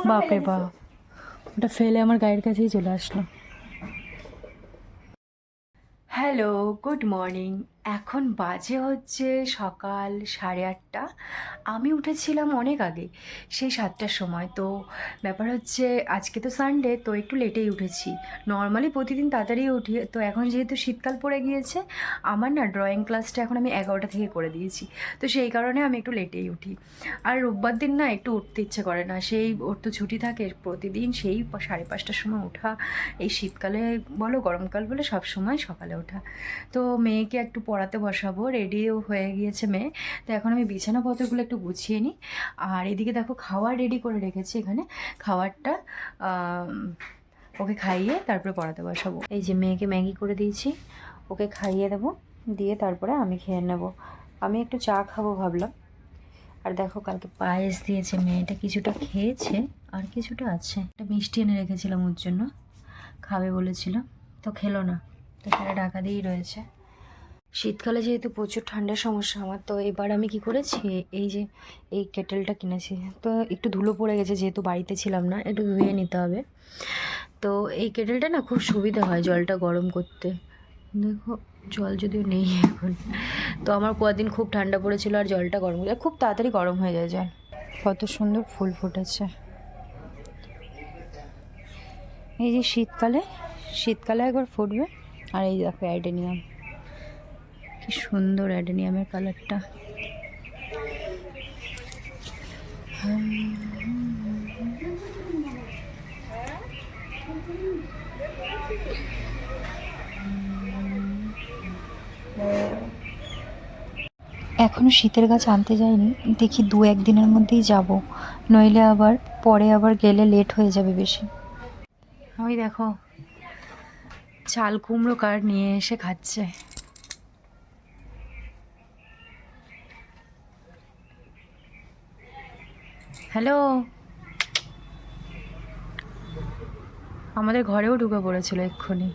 বাপরে বাপ, ওটা ফেলে আমার গায়ের কাছেই চলে আসলো। Hello, good morning. এখন বাজে হচ্ছে সকাল 8:30। আমি উঠেছিলাম অনেক আগে, সেই 7টার সময়। তো ব্যাপার হচ্ছে আজকে তো সানডে, তো একটু লেটেই উঠেছি। নর্মালি প্রতিদিন তাড়াতাড়ি উঠি, তো এখন যেহেতু শীতকাল পড়ে গিয়েছে, আমার না ড্রয়িং ক্লাসটা এখন আমি 11টা থেকে করে দিয়েছি, তো সেই কারণে আমি একটু লেটেই উঠি। আর রোববার দিন না একটু উঠতে ইচ্ছে করে না, সেই ওর তো ছুটি থাকে প্রতিদিন, সেই 5:30টার সময় ওঠা। এই শীতকালে বলো গরমকাল বলে সব সময় সকালে ওঠা। তো মেয়েকে একটু পড়াতে বসাবো, রেডিও হয়ে গিয়েছে মেয়ে। তো এখন আমি বিছানাপত্রগুলো একটু গুছিয়ে নিই। আর এদিকে দেখো খাবার রেডি করে রেখেছি এখানে। খাবারটা ওকে খাইয়ে তারপরে পড়াতে বসাবো। এই যে মেয়েকে ম্যাগি করে দিয়েছি, ওকে খাইয়ে দেবো, দিয়ে তারপরে আমি খেয়ে নেব। আমি একটু চা খাবো ভাবলাম। আর দেখো কালকে পায়েস দিয়েছে মেয়েটা, কিছুটা খেয়েছে আর কিছুটা আছে। একটা মিষ্টি এনে রেখেছিলাম ওর জন্য, খাবে বলেছিল, তো খেলো না, তো সেটা ঢাকা দিয়েই রয়েছে। শীতকালে যেহেতু প্রচুর ঠান্ডার সমস্যা আমার, তো এবার আমি কি করেছি, এই যে এই কেটেলটা কিনেছি। তো একটু ধুলো পড়ে গেছে, যেহেতু বাড়িতে ছিলাম না, একটু ধুয়ে নিতে হবে। তো এই কেটেলটা না খুব সুবিধা হয় জলটা গরম করতে। দেখো জল যদিও নেই এখন, তো আমার কদিন খুব ঠান্ডা পড়েছিল আর জলটা গরম করে খুব তাড়াতাড়ি গরম হয়ে যায় জল। কত সুন্দর ফুল ফুটেছে। এই যে শীতকালে একবার ফুটবে। আর এই দেখো অ্যাডেনিয়াম, কি সুন্দর অ্যাডেনিয়ামের কালারটা। এখনও শীতের গাছ আনতে যাইনি, দেখি 2-1 দিনের মধ্যেই যাব, নইলে আবার পরে আবার গেলে লেট হয়ে যাবে বেশি। ওই দেখো চাল কুমড়ো কার নিয়ে এসে খাচ্ছে। হ্যালো, আমাদের ঘরেও ঢুকে পড়েছিল এক্ষুনি।